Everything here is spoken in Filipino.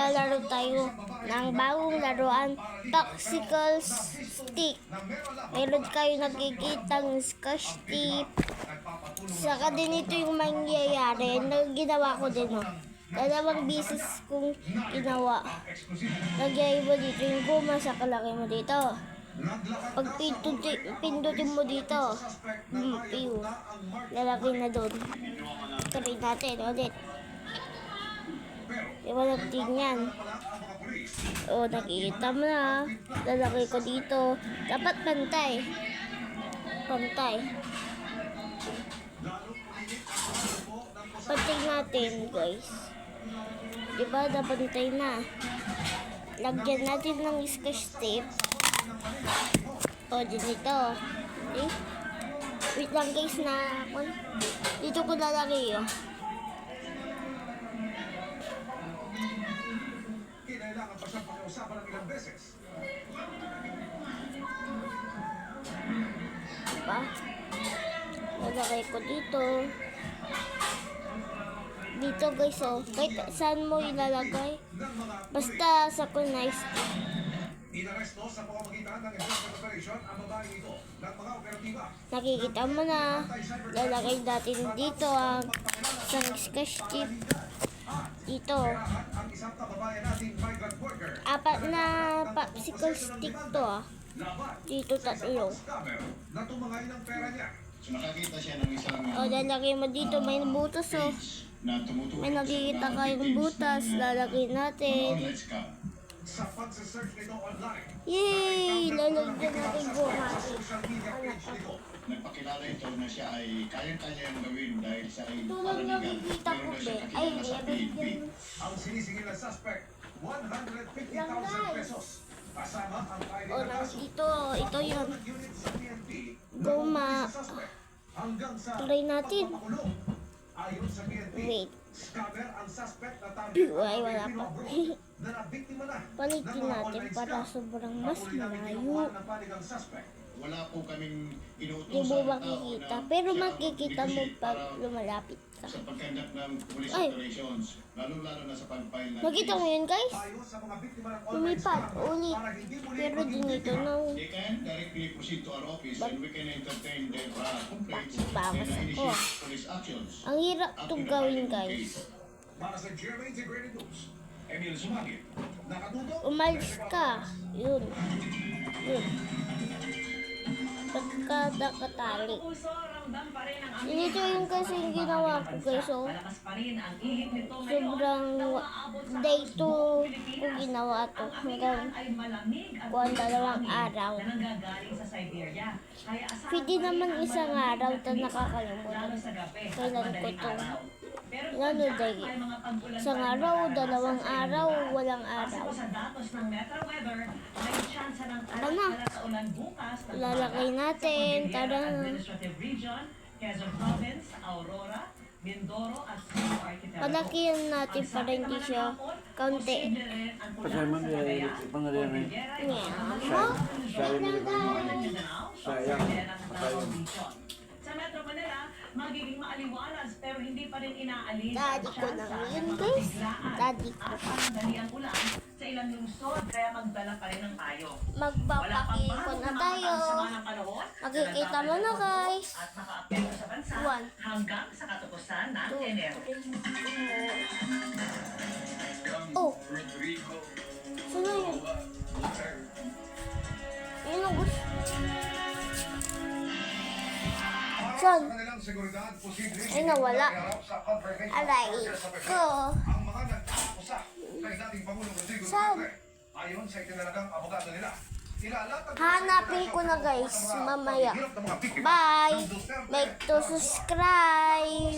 maglalaro tayo ng bagong laruan, Popsicle Stick. Meron kayo nakikitang scotch tape. Saka din ito yung mangyayari na ginawa ko din. Dalawang bisis kong ginawa. Lagay mo dito yung guma, saka lagay mo dito. Pag pindutin mo dito, lalagay na doon. Try natin ulit. Iwalag din yan. O, nakikita mo na. Lalagay ko dito. Dapat pantay. Pantay. Pantay natin, guys. Diba, napantay na. Lagyan natin ng scotch tape. O, dito. Okay? Wait lang, guys, na. Dito ko lalagay, Kailangan pa siyang pag-uusapan ng ilang beses. Diba? Lalagay ko dito. Dito, guys, kahit saan mo ilalagay. Basta sa kunay stick. Inaresto sa pamamagitan ng enforcement operation ang babaeng ito ng mga operatiba. Nakikita mo na. Lalagay natin dito ang isang scotch tape. Dito. Ang isang kababayan nating migrant worker. 4 na popsicle stick to. Dito 3. Na tumangay ng pera niya. So nakakita siya ng isang Lalagay mo dito. May butas na tumutulong May nakikita kayong butas. Lalagay natin. online scam. Sa pagsasearch nito online. Yay! Lalagyan natin bukas. Sa social media page nito. Nagpakilala ito na siya ay kayang-kaya yung gawin dahil siya ay Ito lang paranigan. nakikita ko, Meron na siya be. kakilala Ay, sa PNP. Ang sinisingil na suspect, 150,000 pesos. Kasama ang filing ng kaso. Ito yun. Unit sa PNP. Guma. Hanggang sa Try natin. pagpapakulong. Ayon sa PNP, Wait. scammer ang suspect na target Ay, wala pa. na nabiktima na Palitin ng mga natin online para scam. sobrang mas Patuloy namin malayo. kinukuha ng panigang suspect. Wala po kaming inuutosan Di mo ng tao makikita. na Pero siya ang makikita mo mag-negotiate pag para lumalapit ka. sa pagkandak ng police Ay. operations, lalo-lalo na sa pag-file ng Nakita mo yun, guys? Ayon sa mga biktima ng online Lumipat scam, ulit. para hindi muli Pero maging din ito biktima. nang They can directly proceed to our office and we can entertain their complaints Bawas and ako. initiate police actions. ang hirap Up to itong the gawin, finding guys. case. Para sa GMA Integrated News, Emil Sumangit, nakatutok. Umalis ka. Yun. Yun. Pagkadakatali. Ito yung kasi yung ginawa ko, guys. Sobrang day 2 ko ginawa to. Hanggang 2 araw. Pwede naman isang araw na nakakalimutan. Kailan ko to. Ano day? Isang araw, 2 araw, walang araw. Tara na. Lalagay natin. Tara na. Palakihan natin para hindi siya kaunti. Pasama niya pangalan ni sayang sayang. Sa Metro Manila, magiging maaliwalas pero hindi pa rin inaalis Daddy ko lang yun, guys. Daddy ko. at panandaliang ulan sa ilang lungsod kaya magdala pa rin ng payo. Magpapakiko na tayo. Makikita mo na, guys. At makaapekto sa bansa 1, hanggang sa katapusan ng 2, Enero. 3. Oh. Sino yun? Yun ang gusto. Saan? Kanilang seguridad, posible Ay, nawala. sa confirmation Aray ko. ang mga nag-aakusa kay dating Pangulong Rodrigo Saan? Duterte. Ayon sa itinalagang abogado nila, ilalatag Hanapin ko na, guys, mamaya. Bye! Like to subscribe.